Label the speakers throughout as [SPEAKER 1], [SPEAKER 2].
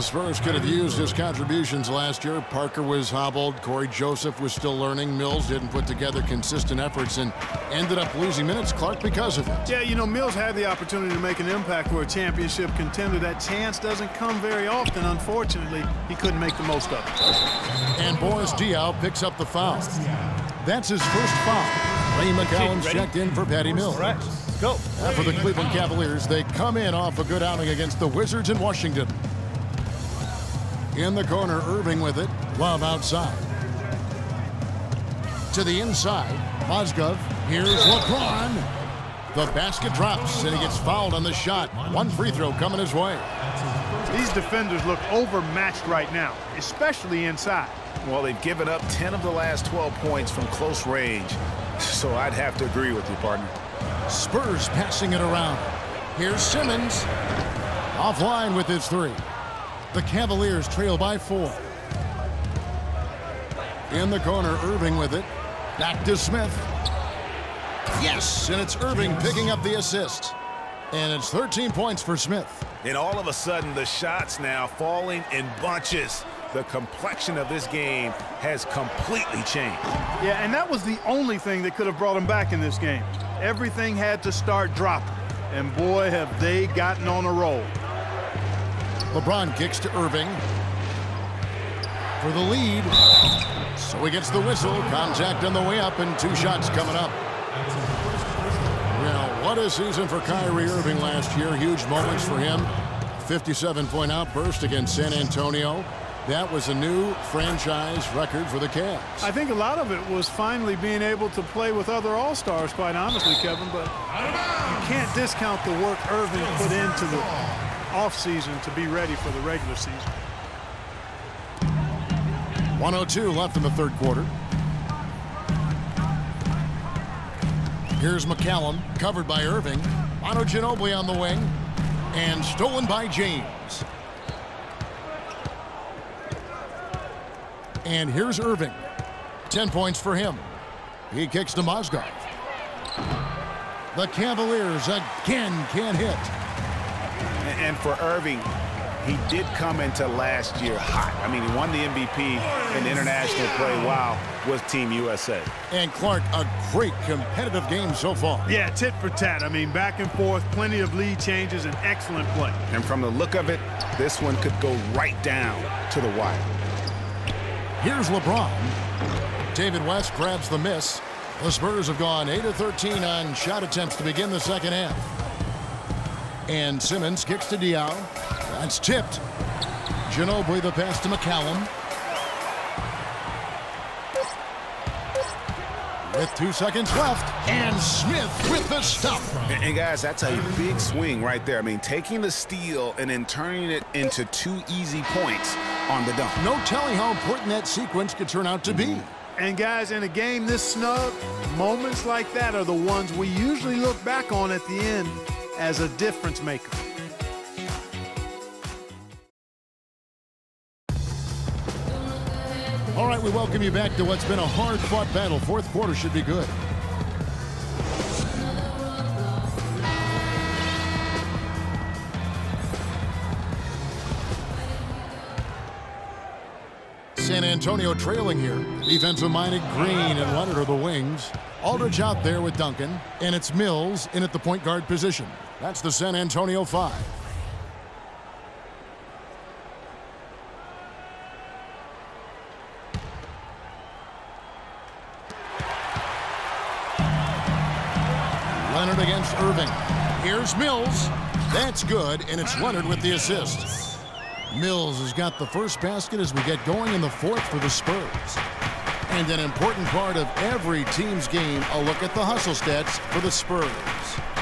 [SPEAKER 1] The Spurs could have used his contributions last year. Parker was hobbled. Corey Joseph was still learning. Mills didn't put together consistent efforts and ended up losing minutes, Clark, because of it.
[SPEAKER 2] Yeah, you know, Mills had the opportunity to make an impact for a championship contender. That chance doesn't come very often. Unfortunately, he couldn't make the most of it.
[SPEAKER 1] And Boris Diaw picks up the foul. That's his first foul. Ray McCallum's checked in for Patty Mills.
[SPEAKER 2] All right, go.
[SPEAKER 1] For the Cleveland Cavaliers, they come in off a good outing against the Wizards in Washington. In the corner, Irving with it. Love outside. To the inside, Mozgov. Here's LeBron. The basket drops, and he gets fouled on the shot. One free throw coming his way.
[SPEAKER 2] These defenders look overmatched right now, especially inside.
[SPEAKER 3] Well, they've given up 10 of the last 12 points from close range. So I'd have to agree with you, partner.
[SPEAKER 1] Spurs passing it around. Here's Simmons. Offline with his three. The Cavaliers trail by 4. In the corner, Irving with it. Back to Smith. Yes, and it's Irving picking up the assist. And it's 13 points for Smith.
[SPEAKER 3] And all of a sudden, the shots now falling in bunches. The complexion of this game has completely changed.
[SPEAKER 2] Yeah, and that was the only thing that could have brought him back in this game. Everything had to start dropping. And boy, have they gotten on a roll.
[SPEAKER 1] LeBron kicks to Irving for the lead. So he gets the whistle. Contact on the way up, and 2 shots coming up. Well, what a season for Kyrie Irving last year. Huge moments for him. 57-point outburst against San Antonio. That was a new franchise record for the Cavs.
[SPEAKER 2] I think a lot of it was finally being able to play with other All-Stars, quite honestly, Kevin. But you can't discount the work Irving put into the offseason to be ready for the regular season.
[SPEAKER 1] 1:02 left in the third quarter. Here's McCallum, covered by Irving. Manu Ginobili on the wing, and stolen by James. And here's Irving. 10 points for him. He kicks to Mozgov. The Cavaliers again can't hit.
[SPEAKER 3] And for Irving, he did come into last year hot. I mean, he won the MVP in international play while with Team USA.
[SPEAKER 1] And Clark, a great competitive game so far.
[SPEAKER 2] Yeah, tit for tat. I mean, back and forth, plenty of lead changes, and excellent play.
[SPEAKER 3] And from the look of it, this one could go right down to the wire.
[SPEAKER 1] Here's LeBron. David West grabs the miss. The Spurs have gone 8 of 13 on shot attempts to begin the second half. And Simmons kicks to Diaw. That's tipped. Ginobili the pass to McCallum. With 2 seconds left, and Smith with the stop.
[SPEAKER 3] And guys, that's a big swing right there. I mean, taking the steal and then turning it into 2 easy points on the dunk.
[SPEAKER 1] No telling how important that sequence could turn out to be.
[SPEAKER 2] And guys, in a game this snug, moments like that are the ones we usually look back on at the end as a difference maker.
[SPEAKER 1] All right, we welcome you back to what's been a hard-fought battle. Fourth quarter should be good. San Antonio trailing here. Defensive-minded Green and Leonard are the wings. Aldridge out there with Duncan, and it's Mills in at the point guard position. That's the San Antonio 5. Leonard against Irving. Here's Mills. That's good, and it's Leonard with the assist. Mills has got the first basket as we get going in the fourth for the Spurs. And an important part of every team's game, a look at the hustle stats for the Spurs.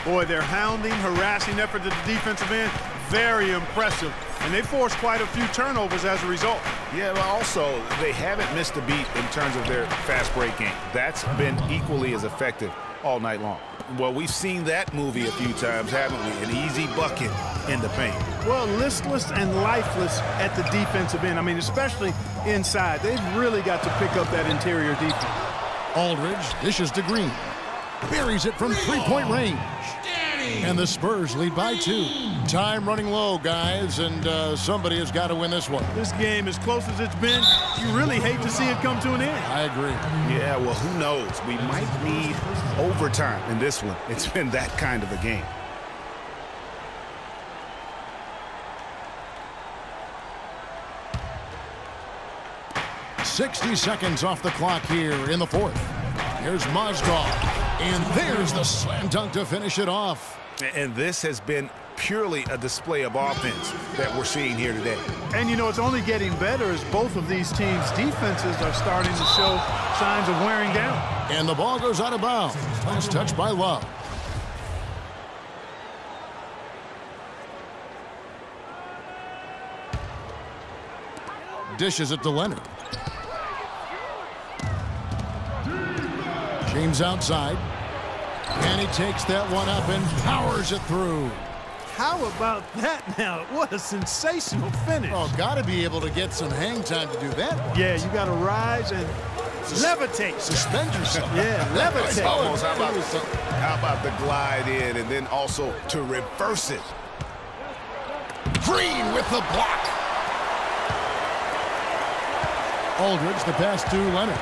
[SPEAKER 2] Boy, their hounding, harassing effort at the defensive end, very impressive. And they forced quite a few turnovers as a result.
[SPEAKER 3] Yeah, but also, they haven't missed a beat in terms of their fast break game. That's been equally as effective all night long. Well, we've seen that movie a few times, haven't we? An easy bucket in the paint.
[SPEAKER 2] Well, listless and lifeless at the defensive end. I mean, especially inside. They've really got to pick up that interior defense.
[SPEAKER 1] Aldridge dishes to Green. Buries it from three-point range. And the Spurs lead by 2. Time running low, guys, and somebody has got to win this one.
[SPEAKER 2] This game, as close as it's been, you really hate to see it come to an end.
[SPEAKER 1] I agree.
[SPEAKER 3] Yeah, well, who knows? We might need overtime in this one. It's been that kind of a game.
[SPEAKER 1] .60 seconds off the clock here in the fourth. Here's Mozgov, and there's the slam dunk to finish it off.
[SPEAKER 3] And this has been purely a display of offense that we're seeing here today.
[SPEAKER 2] And, you know, it's only getting better as both of these teams' defenses are starting to show signs of wearing down.
[SPEAKER 1] And the ball goes out of bounds. Last touch by Love. Dishes it to Leonard. James outside. And he takes that one up and powers it through.
[SPEAKER 2] How about that now? What a sensational finish.
[SPEAKER 1] Oh, got to be able to get some hang time to do that one.
[SPEAKER 2] Yeah, you got to rise and levitate.
[SPEAKER 1] Suspend yourself.
[SPEAKER 2] Yeah, levitate.
[SPEAKER 3] Almost. How about the glide in and then also to reverse it?
[SPEAKER 1] Green with the block. Aldridge, the pass to Leonard.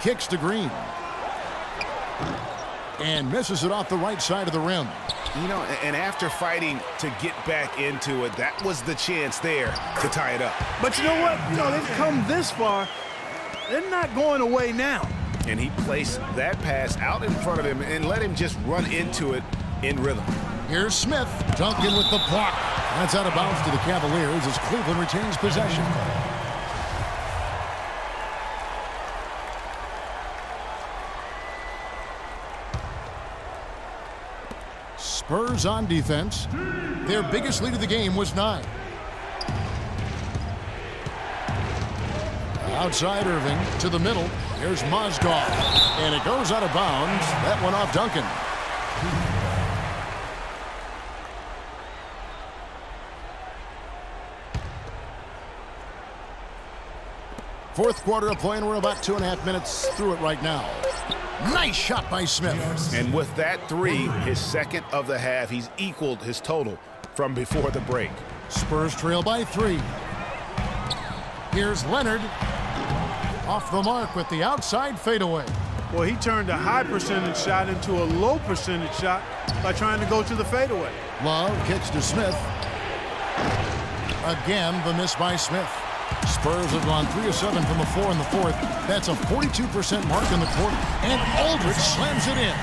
[SPEAKER 1] Kicks to Green. And misses it off the right side of the rim.
[SPEAKER 3] You know, and after fighting to get back into it, that was the chance there to tie it up.
[SPEAKER 2] But you know what? You know, they've come this far. They're not going away now.
[SPEAKER 3] And he placed that pass out in front of him and let him just run into it in rhythm.
[SPEAKER 1] Here's Smith. Duncan with the block. That's out of bounds to the Cavaliers as Cleveland retains possession. Spurs on defense. Their biggest lead of the game was 9. Outside Irving to the middle. Here's Mozgov. And it goes out of bounds. That one off Duncan. Fourth quarter of play, and we're about 2.5 minutes through it right now. Nice shot by Smith.
[SPEAKER 3] And with that three, his second of the half, he's equaled his total from before the break.
[SPEAKER 1] Spurs trail by 3. Here's Leonard. Off the mark with the outside fadeaway.
[SPEAKER 2] Well, he turned a high percentage shot into a low percentage shot by trying to go to the fadeaway.
[SPEAKER 1] Love kicks to Smith. Again, the miss by Smith. Spurs have gone 3 of 7 from the floor in the fourth. That's a 42% mark in the quarter. And Aldridge slams it in.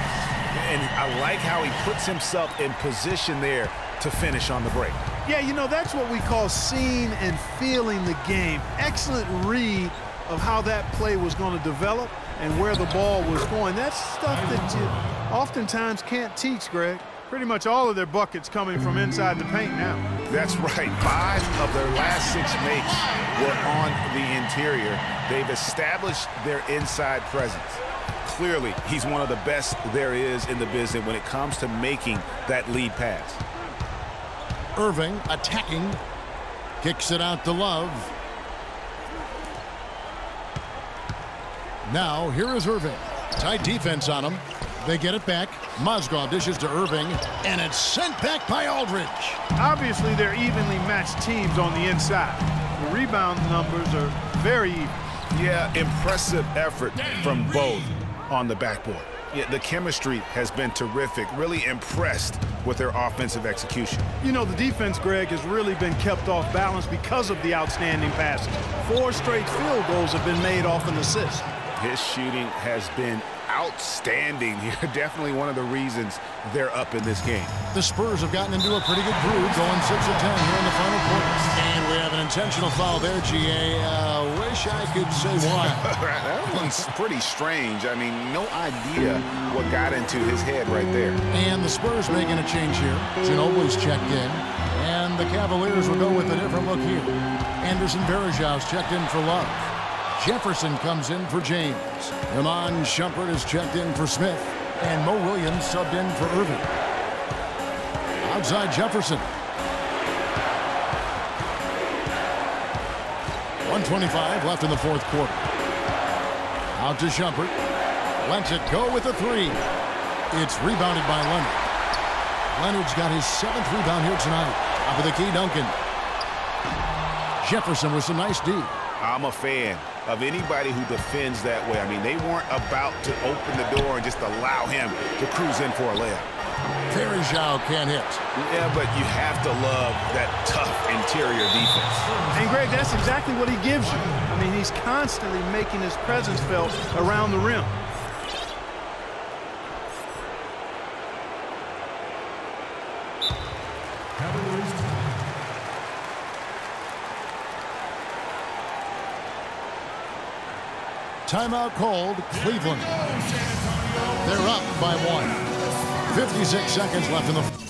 [SPEAKER 3] And I like how he puts himself in position there to finish on the break.
[SPEAKER 2] Yeah, you know, that's what we call seeing and feeling the game. Excellent read of how that play was going to develop and where the ball was going. That's stuff that you oftentimes can't teach, Greg. Pretty much all of their buckets coming from inside the paint now.
[SPEAKER 3] That's right. 5 of their last 6 makes were on the interior. They've established their inside presence. Clearly, he's one of the best there is in the business when it comes to making that lead pass.
[SPEAKER 1] Irving attacking. Kicks it out to Love. Now, here is Irving. Tight defense on him. They get it back. Mozgov dishes to Irving, and it's sent back by Aldridge.
[SPEAKER 2] Obviously, they're evenly matched teams on the inside. The rebound numbers are very even.
[SPEAKER 3] Yeah, impressive effort from both on the backboard. Yeah, the chemistry has been terrific. Really impressed with their offensive execution.
[SPEAKER 2] You know, the defense, Greg, has really been kept off balance because of the outstanding passes. 4 straight field goals have been made off an assist.
[SPEAKER 3] His shooting has been outstanding here. Definitely one of the reasons they're up in this game.
[SPEAKER 1] The Spurs have gotten into a pretty good groove, going 6 of 10 here in the final quarter. And we have an intentional foul there, GA. Wish I could say why.
[SPEAKER 3] That one's pretty strange. I mean, no idea what got into his head right there.
[SPEAKER 1] And the Spurs making a change here. Ginobili's checked in. And the Cavaliers will go with a different look here. Anderson Varejau's checked in for Love. Jefferson comes in for James. Iman Shumpert is checked in for Smith. And Mo Williams subbed in for Irving. Outside Jefferson. 1:25 left in the fourth quarter. Out to Shumpert. Lets it go with a three. It's rebounded by Leonard. Leonard's got his 7th rebound here tonight. Top of the key, Duncan. Jefferson with some nice D.
[SPEAKER 3] I'm a fan of anybody who defends that way. I mean, they weren't about to open the door and just allow him to cruise in for a layup.
[SPEAKER 1] Varejao can't hit.
[SPEAKER 3] Yeah, but you have to love that tough interior defense.
[SPEAKER 2] And, Greg, that's exactly what he gives you. I mean, he's constantly making his presence felt around the rim.
[SPEAKER 1] Timeout called, Cleveland. They're up by 1. 56 seconds left in the...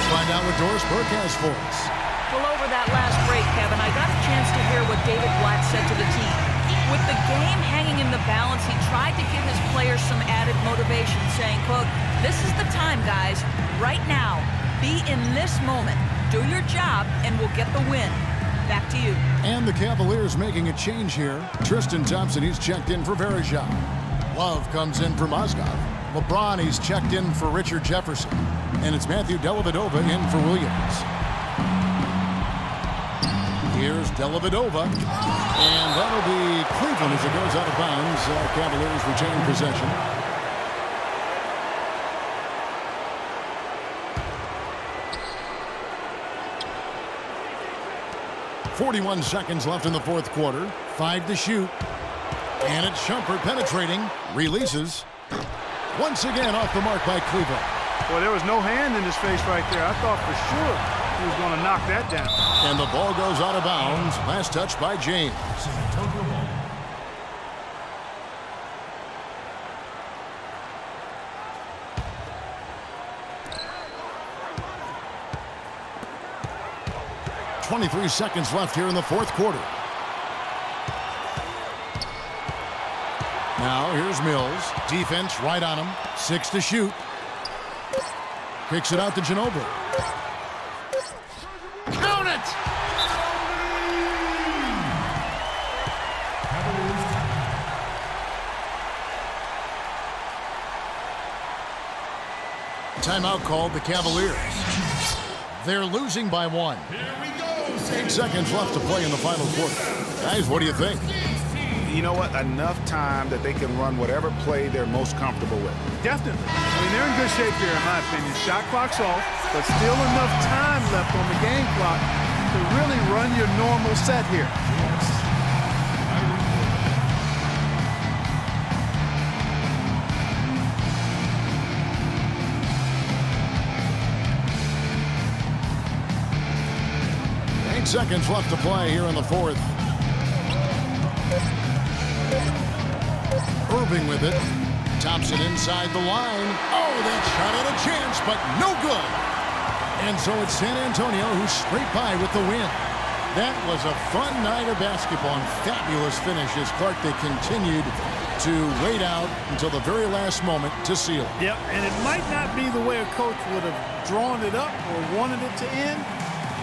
[SPEAKER 1] Find out what Doris Burke has for us.
[SPEAKER 4] Well, over that last break, Kevin, I got a chance to hear what David Blatt said to the team. With the game hanging in the balance, he tried to give his players some added motivation, saying, quote, "This is the time, guys. Right now, be in this moment. Do your job, and we'll get the win." Back to you.
[SPEAKER 1] And the Cavaliers making a change here. Tristan Thompson, he's checked in for Varejao. Love comes in for Mozgov. LeBron, he's checked in for Richard Jefferson. And it's Matthew Dellavedova in for Williams. Here's Dellavedova. And that'll be Cleveland as it goes out of bounds. Cavaliers retain possession. .41 seconds left in the 4th quarter. 5 to shoot. And it's Shumpert penetrating. Releases. Once again off the mark by Cleveland.
[SPEAKER 2] Well, there was no hand in his face right there. I thought for sure he was going to knock that down.
[SPEAKER 1] And the ball goes out of bounds. Last touch by James. .23 seconds left here in the 4th quarter. Now here's Mills. Defense right on him. 6 to shoot. Kicks it out to Ginobili. Count it! Timeout called the Cavaliers. They're losing by 1. 8 seconds left to play in the final quarter. Guys, what do you think?
[SPEAKER 3] You know what? Enough time that they can run whatever play they're most comfortable with.
[SPEAKER 2] Definitely. I mean, they're in good shape here, in my opinion. Shot clock's off, but still enough time left on the game clock to really run your normal set here.
[SPEAKER 1] Seconds left to play here in the 4th. Irving with it. Thompson inside the line. Oh, that shot had a chance, but no good. And so it's San Antonio who's straight by with the win. That was a fun night of basketball and fabulous finish as Clark, they continued to wait out until the very last moment to seal it.
[SPEAKER 2] Yep, and it might not be the way a coach would have drawn it up or wanted it to end,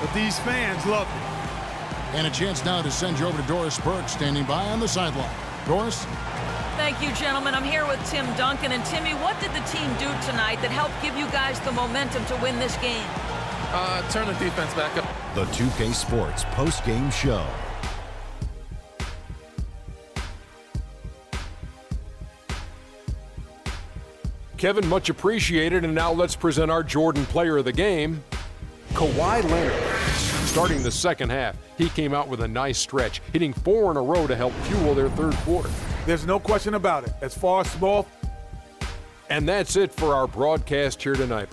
[SPEAKER 2] but these fans loved it.
[SPEAKER 1] And a chance now to send you over to Doris Burke, standing by on the sideline. Doris?
[SPEAKER 4] Thank you, gentlemen. I'm here with Tim Duncan. And Timmy, what did the team do tonight that helped give you guys the momentum to win this game?
[SPEAKER 5] Turn the defense back up.
[SPEAKER 6] The 2K Sports post-game show.
[SPEAKER 7] Kevin, much appreciated. And now let's present our Jordan player of the game, Kawhi Leonard. Starting the second half, he came out with a nice stretch, hitting 4 in a row to help fuel their third quarter.
[SPEAKER 8] There's no question about it. As far as small.
[SPEAKER 7] And that's it for our broadcast here tonight.